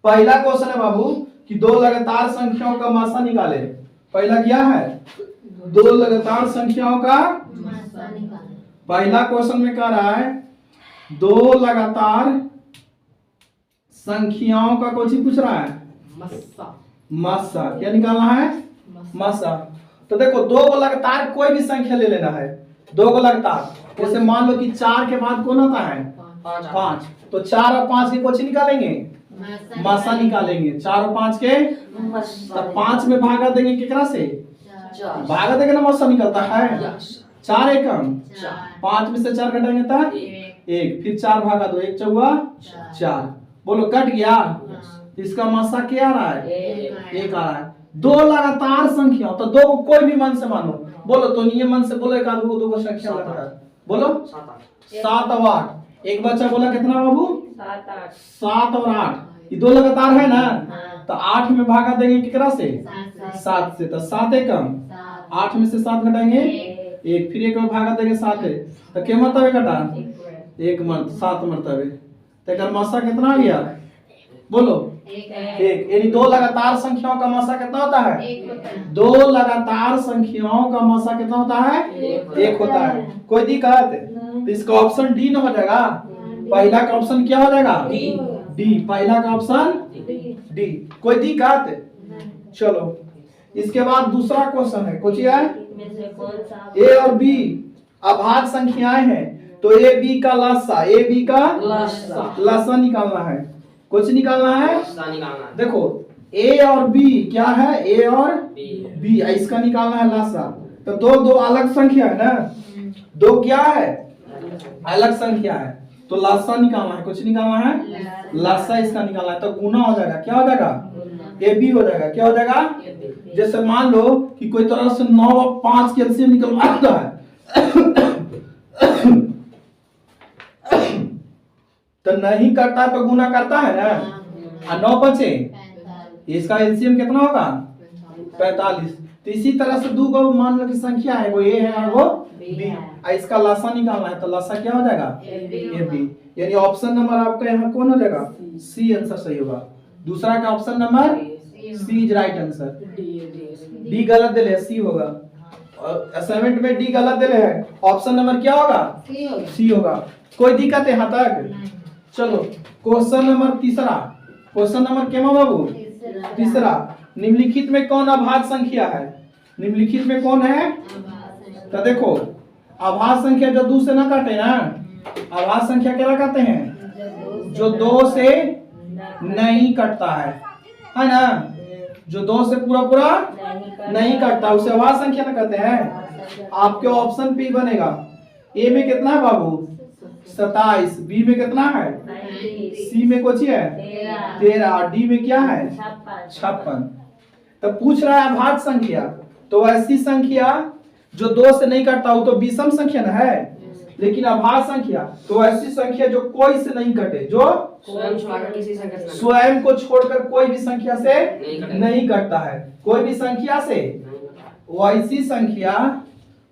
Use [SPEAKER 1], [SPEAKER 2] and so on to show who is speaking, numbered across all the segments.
[SPEAKER 1] पहला क्वेश्चन है बाबू कि दो लगातार संख्याओं का मासा निकाले। पहला क्या है? दो लगातार संख्याओं का पहला क्वेश्चन में कह रहा है दो लगातार संख्याओं का कुछ ही पूछ रहा है मासा। क्या निकालना है? मासा। तो देखो दो को लगातार कोई भी संख्या ले लेना है। दो को लगातार जैसे मान लो कि 4 के बाद कौन होता है? 5। तो 4 और 5 के कुछ निकालेंगे मासा निकालेंगे। 4 और 5 के तो 5 में भागा देंगे कितना से? भागा देंगे ना मासा निकलता है। 4 एकम 5 में से 4 घटाएंगे तो 1, फिर 4 भागा दो 1 चौगा 4। बोलो कट गया। इसका मासा क्या आ रहा है? 1 आ रहा है। दो लगातार संख्या तो दो को कोई भी मन से मानो। बोलो तो नियम मन से बोलो एक आदमी को दो को संख्या लगातार बोलो 7 और 8। एक बच्चा बोला कितना बाबू? 7 और 8। ये दो लगातार है ना। तो 8 में भागा देंगे कितना से? 7 से। तो 7 एकम 8 में से 7 घटाएंगे 1, फिर 1 में भागा देंगे 7 है। तो क्या मरतबे घटा? 1 7 मरतबे। तो मासा कितना आ गया? बोलो 1। यानी दो लगातार संख्याओं का मासा कितना होता है? दो लगातार संख्याओं का मासा कितना होता है? 1 होता है। कोई दिक्कत? तो इसका ऑप्शन डी न हो जाएगा। पहला का ऑप्शन क्या हो जाएगा? डी। पहला का ऑप्शन डी। कोई दिक्कत? चलो इसके बाद दूसरा क्वेश्चन है कुछ है ए और बी अभाज्य संख्याएं हैं। तो ए बी का लसा, ए बी का लसा निकालना है। कुछ निकालना है। देखो ए और बी क्या है? ए और बी इसका निकालना है लसा। तो दो अलग संख्या है ना। दो क्या है? अलग संख्या है। तो लसा निकालना है। कुछ निकालना है लसा इसका निकालना है। तो गुना हो जाएगा। क्या हो जाएगा? ए बी हो जाएगा। क्या हो जाएगा? जैसे मान लो कि कोई तरह से 9 और 5 के एलसीएम निकलवाना है तो नहीं करता तो गुना करता है ना। 9 बचे इसका एलसीएम कितना होगा? 45। तो इसी तरह से दो को मान लो कि संख्या है वो ए है और वो बी। इसका लसा निकालना है। तो लसा क्या हो जाएगा? A B. यानी ऑप्शन नंबर आपका यहाँ कौन हो जाएगा? सी आंसर सही होगा। दूसरा का option number C is right answer. D गलत दिले सी होगा। और असाइनमेंट में डी गलत दिले है। ऑप्शन नंबर क्या होगा? सी होगा। कोई दिक्कत है यहाँ तक? चलो क्वेश्चन नंबर तीसरा। क्वेश्चन नंबर क्या बाबू? तीसरा। निम्नलिखित में कौन अभाज्य संख्या है? निम्नलिखित में कौन है? तो देखो अभाज्य संख्या जो 2 से ना काटे ना। अभाज्य संख्या क्या कहते हैं? जो 2 से नहीं कटता है ना। जो 2 से पूरा नहीं कटता उसे अभाज्य संख्या ना कहते हैं। आपके ऑप्शन पे बनेगा। ए में कितना है बाबू? 27। बी में कितना है? सी में कुछ है 13। डी में क्या है? 56। तो पूछ रहा है अभाज्य संख्या। तो ऐसी संख्या जो 2 से नहीं कटता वो तो विषम संख्या ना है। लेकिन अभाज्य संख्या तो ऐसी संख्या जो कोई से नहीं कटे, जो स्वयं को छोड़कर कोई भी संख्या से नहीं कटता है। कोई भी संख्या से वैसी संख्या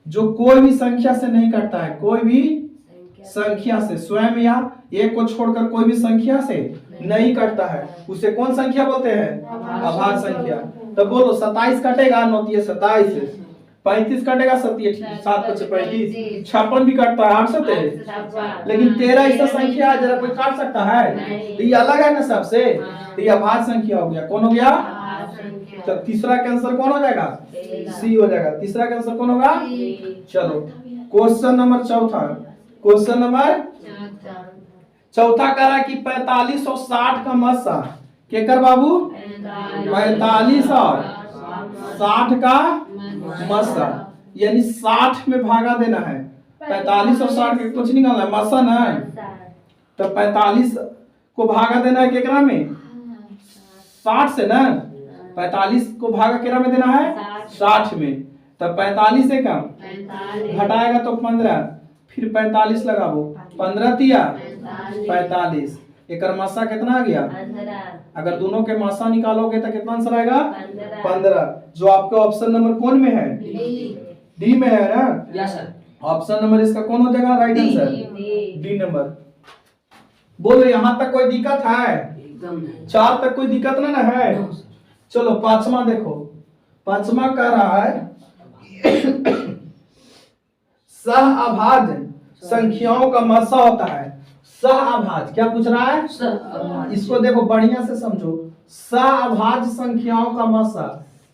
[SPEAKER 1] जो कोई भी संख्या से नहीं कटता है। कोई भी संख्या से स्वयं या एक को छोड़कर कोई भी संख्या से नहीं कटता है उसे कौन संख्या बोलते हैं? अभाज्य संख्या। तो बोलो 27 कटेगा 9 × 27। 35 कटेगा 7 × 35। 56 भी कटता है 8 7। लेकिन 13 ऐसा संख्या है जरा कोई काट सकता है? तो ये अलग है ना सबसे। तो ये अभाज्य संख्या हो गया। कौन हो गया? तो तीसरा का आंसर कौन हो जाएगा? सी हो जाएगा। तीसरा का आंसर कौन होगा? चलो क्वेश्चन नंबर चौथा। क्वेश्चन नंबर चौथा कह रहा कि 45 और 60 का मसा क्या कर बाबू? 45 और 60 का मसा यानी 60 में भागा देना है। 45 और 60 के कुछ निकालना है मसा ना। तो 45 को भागा देना है केकरा में? 60 से ना। 45 को भागा केकरा में देना है? 60 में। तब 45 से कम घटाएगा तो 15, फिर 45 लगाओ। 15 तिया 45। एक मासा कितना आ गया? अगर दोनों के मासा निकालोगे तो कितना आंसर आएगा? 15। जो आपका ऑप्शन नंबर कौन में है? डी में है ना। Yes sir. ऑप्शन नंबर इसका कौन हो जाएगा? Right answer D number. बोलो यहाँ तक कोई दिक्कत है? 4 तक कोई दिक्कत ना है। चलो पांचवा देखो, पांचवा कह रहा है सहअभाज्य संख्याओं का मस्सा होता है। सहअभाज्य क्या पूछ रहा है? इसको देखो बढ़िया से समझो, सहअभाज्य संख्याओं का मस्सा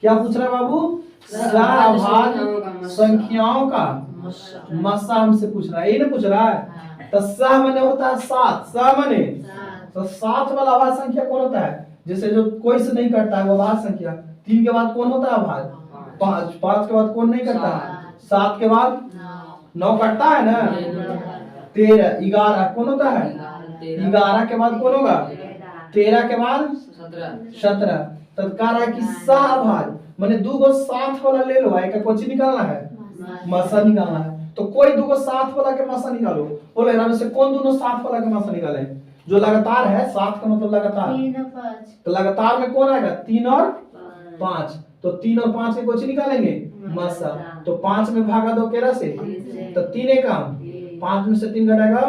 [SPEAKER 1] क्या पूछ रहा है बाबू? सहअभाज्य संख्याओं का मस्सा हमसे पूछ रहा है, यही ना पूछ रहा है। तो सह माने होता है 7, सह माने तो 7 वाला अभाज्य संख्या कौन होता है? जैसे जो कोई से नहीं करता है वो अभाज्य संख्या। 3 के बाद कौन होता है अभाज्य? 5, 5 के बाद कौन नहीं करता है? 7 के बाद 9 कटता है ना? 13, 11 कौन होता है? 11 के बाद कौन होगा? 13 के बाद 17। तब कह रहा है कि सहअभाज्य माने 2 गो 7 वाला ले लो, एक कोची निकालना है, मस्सा निकालना है। तो कोई 2 गो 7 वाला के मस्सा निकालो। बोले इनमें से कौन दोनों 7 वाला के मस्सा निकाले? जो लगातार है, 7 का मतलब लगातार।
[SPEAKER 2] 3 और 5।
[SPEAKER 1] तो लगातार में कौन आएगा? 3 और 5। तो 3 और 5 के कोची निकालेंगे? मस्सा। तो 5 में भागा 2 13 से, तो 3 एकम 5 में से 3 घटेगा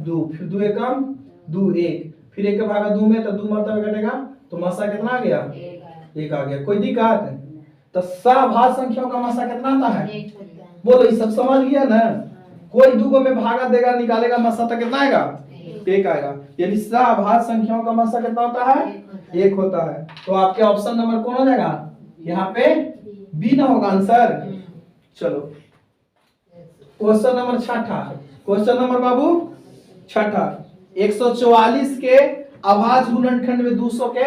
[SPEAKER 1] 2, फिर 2 एकम 2 1, फिर 1 का भागा 2 में, तो 2 मरतबे घटेगा, तो मस्सा कितना आ गया? 1 आ गया। कोई दिक्कत? तो सहअभाज्य संख्याओं का मस्सा कितना आता है? बोलो ये सब समझ गया ना? कोई 2 में भागा देगा, निकालेगा मस्सा, तो कितना आएगा? 1 आएगा। यानी सहअभाज्य संख्याओं का मस्सा कितना होता है? 1 होता है। तो आपके ऑप्शन नंबर कौन हो जाएगा? यहाँ पे बी ना होगा आंसर। चलो क्वेश्चन नंबर 6, क्वेश्चन नंबर बाबू 6, 144 के अभाज्य गुणनखंड में 200 के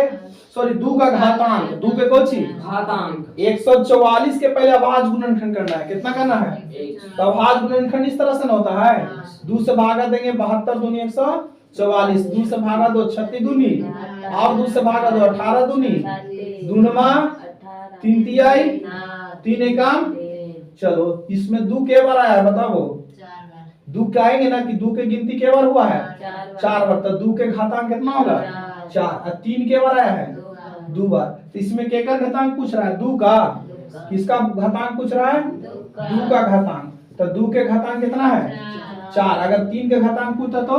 [SPEAKER 1] 2 का घातांक, 2 के कोची
[SPEAKER 3] घातांक
[SPEAKER 1] 144 के पहले अभाज्य गुणनखंड करना है। कितना करना है? तो अभाज्य गुणनखंड इस तरह से ना होता है, 2 से भागा देंगे 72 दूनी 144, 2 से भागा 2 36 दूनी, और 2 से भागा 2 18 दूनी, दूनमा 3 तिहाई 3 एकम। चलो इसमें 2 के बार आया है बताओ? 2 के आएंगे ना कि 2 के गिनती के बार हुआ है? 4 बार। तो 2 के घातांक कितना होगा? 4। और 3 के बार आया है? 2 बार। तो इसमें के का घातांक पूछ रहा है? 2 का। किसका घातांक पूछ रहा है? 2 का घातांक। तो 2 के घातांक कितना है? 4। अगर 3 के घातांक पूछता तो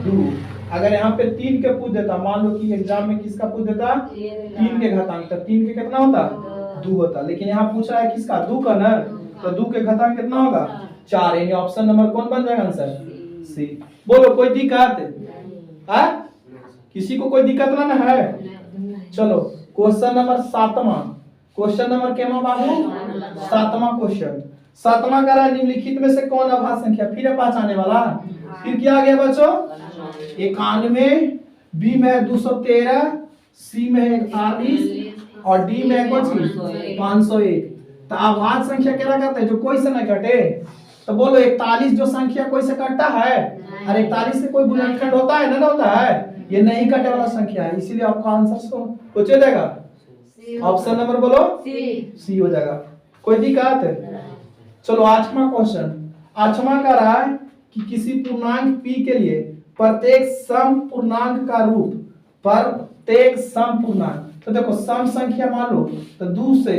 [SPEAKER 1] 2। अगर यहाँ पे 3 के पूछ देता, मान लो कि एग्जाम में किसका पूछ देता? 3 के घातांक, तो 3 के कितना होता? 2 होता। लेकिन यहाँ पूछ रहा है किसका? 2 का ना, तो 2 के घातांक कितना होगा? 4। यानी ऑप्शन नंबर कौन बन जाएगा आंसर? सी। बोलो कोई दिक्कत है? किसी को कोई दिक्कत ना है? चलो क्वेश्चन नंबर 7वां, क्वेश्चन नंबर केमा बाबू? 7वां क्वेश्चन। 7वां कह रहा है निम्नलिखित में से कौन अभाज्य संख्या? फिर है 5 आने वाला। फिर क्या आ गया बच्चों? 91, बी में है 213, सी में है 41 और डी में है कुछ 501। तो अभाज्य संख्या क्या करते हैं? जो कोई से न घटे। तो बोलो 41 जो संख्या कोई से कटता है? अरे 41 से कोई गुणनखंड होता है? ना होता है। ये नहीं कटे वाला संख्या है, इसीलिए आपका आंसर कुछ हो जाएगा। ऑप्शन नंबर बोलो? सी हो जाएगा। कोई दिक्कत? चलो 8वां क्वेश्चन। 8वां का रहा है कि किसी पूर्णांक p के लिए प्रत्येक सम पूर्णांक का रूप, प्रत्येक सम पूर्णांक। तो देखो सम संख्या मान लो तो 2 से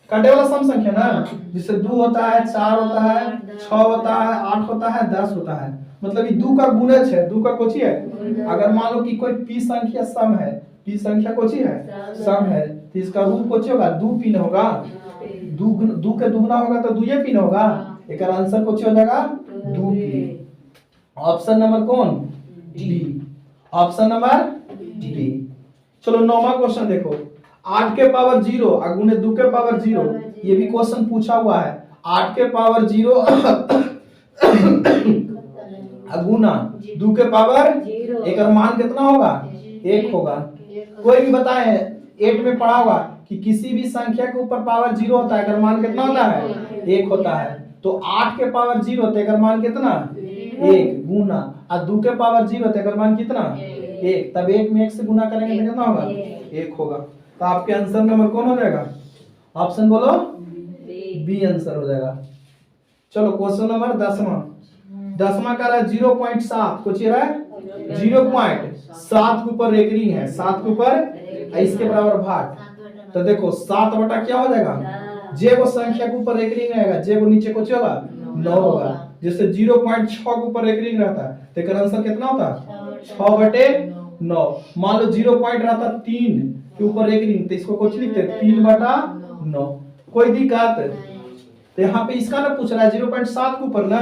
[SPEAKER 1] कटे वाला सम संख्या ना, जिससे 2 होता है, 4 होता है, 6 होता है, 8 होता है, 10 होता है। मतलब ये 2 का गुणज है, 2 का कोची है। अगर मान लो कि कोई p संख्या सम है, p संख्या कोची है? सम है, तो इसका रूप कोची होगा? 2 p होगा। 2 के दुगना होगा तो 2 p होगा। एक आंसर कोची हो जाएगा? 2p। ऑप्शन नंबर कौन? डी। Option number D. चलो 9वां क्वेश्चन देखो। 8 के पावर 0 और गुणे 2 के पावर 0, ये भी क्वेश्चन पूछा हुआ है। 8 के पावर 0 गुना 2 के पावर, एक मान कितना होगा? 1 होगा। कोई भी बताए 8 में पढ़ा होगा कि किसी भी संख्या के ऊपर पावर 0 होता है, अगर मान कितना होता है? 1 होता है। तो 8 के पावर 0 होता है, अगर मान कितना? 1 गुना, और 2 के पावर 0 होता है, अगर मान कितना? 1। तब 1 में 1 से गुना करेंगे तो कितना होगा? 1 होगा। तो आपके आंसर नंबर कौन हो जाएगा? ऑप्शन बोलो? बी आंसर हो जाएगा। चलो क्वेश्चन नंबर 10वां। 10वां का रहा है 0.7 कुछ रहा है 0.7 के ऊपर एक रिंग है, 7 के ऊपर इसके बराबर भाग। तो देखो 7 बटा क्या हो जाएगा? जे वो संख्या के ऊपर एक रिंग रहेगा, जे वो नीचे कुछ होगा 9 होगा। जैसे 0.6 के ऊपर एक रिंग रहता है तो इसका आंसर कितना होता है? 6 बटे 9। मान लो 0 पॉइंट रहता 3 के ऊपर एक रिंग, तो इसको कुछ लिखते 3/9। कोई दिक्कत? तो यहाँ पे इसका ना पूछ रहा है 0.7 के ऊपर ना,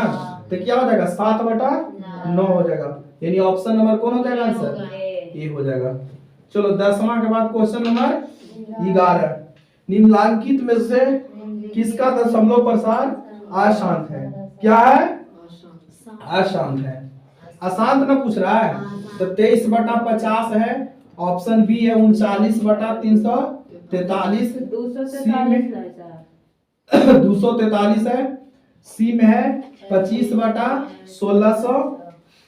[SPEAKER 1] तो क्या हो जाएगा 7/9 हो जाएगा। यानी ऑप्शन नंबर कौन हो जाएगा आंसर? ए हो जाएगा। चलो 10वां के बाद क्वेश्चन नंबर 11। निम्नलिखित में से किसका दशमलव प्रसार अशांत है? क्या है? अशांत है। अशांत ना पूछ रहा है, तो 23/50 है। ऑप्शन बी है 39/343। सी में 243 है। सी में है 25/1600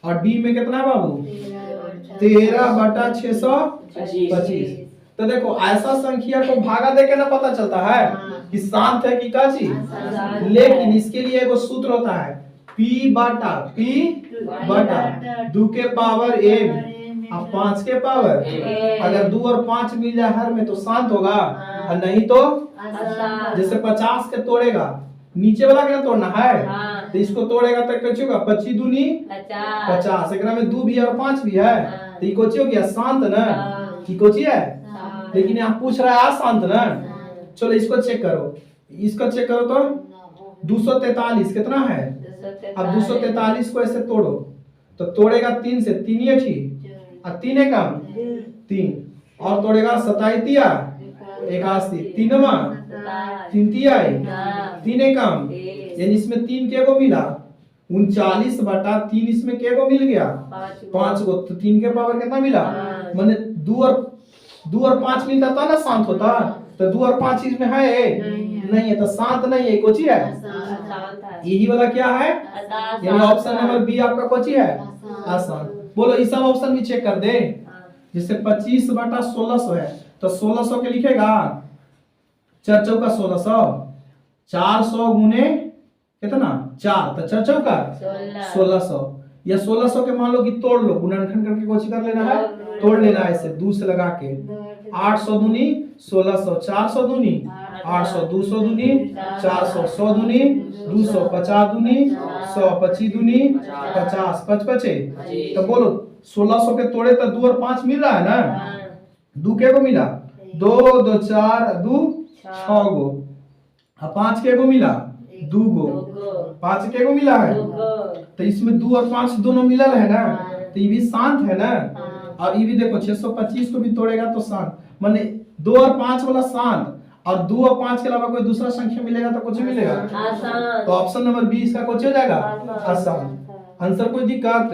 [SPEAKER 1] और डी में कितना है बाबू? 13/625। तो देखो ऐसा संख्या को भागा देके ना पता चलता है कि शांत है कि काची, लेकिन इसके लिए एगो सूत्र होता है P बटा 2 के पावर m और 5 के पावर। अगर 2 और 5 मिल जाए हर में तो शांत होगा, और नहीं तो जैसे 50 के तोड़ेगा, नीचे वाला क्या तोड़ना है, तो इसको तोड़ेगा तो कैसे होगा? 25 दूनी 50। एकरा में 2 भी है और 5 भी है, तो ये कोची हो गया? शांत ना। की कोची है? लेकिन यहाँ पूछ रहा है अशांत ना। चलो इसको चेक करो, इसको चेक करो तो 243 कितना है? अब 243 को ऐसे तोड़ो, तो तोड़ेगा 3 से, 3 ये ठीक, और 3 है कम 3, और तोड़ेगा 27 81, 3वां 3 है कम, यानी इसमें 3 के को मिला 39/3। इसमें के को मिल गया 5 को, तो 3 के पावर कितना मिला? माने 2 और 5 मिलता था ना शांत होता, तो 2 और 5 इसमें है नहीं है, तो शांत नहीं है। कोची है? यही वाला क्या है? यानी ऑप्शन नंबर बी आपका कोची है? अशांत। बोलो इस सब ऑप्शन भी चेक कर दे। जैसे 25/1600 है, तो 1600 के लिखेगा 4 चौका 1600, 400 गुने कितना 4, तो 4 चौका 1600। या 1600 के मान लो कि तोड़ लो, गुणनखंड करके कोशिश कर लेना है, तोड़ लेना है ऐसे 2 से लगा के। 800 दूनी 1600, 400 दूनी 800, 200 दूनी 400, 100 दूनी 200, 50 दूनी 100, 25 दूनी 50, 55। तो बोलो 1600 के तोड़े तो 2 और 5 मिल रहा है ना। 2 के को मिला 2 2 4 2 6 गो, और 5 के को मिला 2 गो, 5 के को मिला है, तो इसमें 2 और 5 दोनों मिला है ना, तो ये भी शांत है ना। और ये भी देखो 625 को भी तोड़ेगा तो शांत, माने 2 और 5 वाला शांत, और 2 और 5 के अलावा कोई दूसरा संख्या मिलेगा तो कुछ मिलेगा। तो ऑप्शन नंबर बी इसका कुछ हो जाएगा? आसान। आंसर कोई दिक्कत?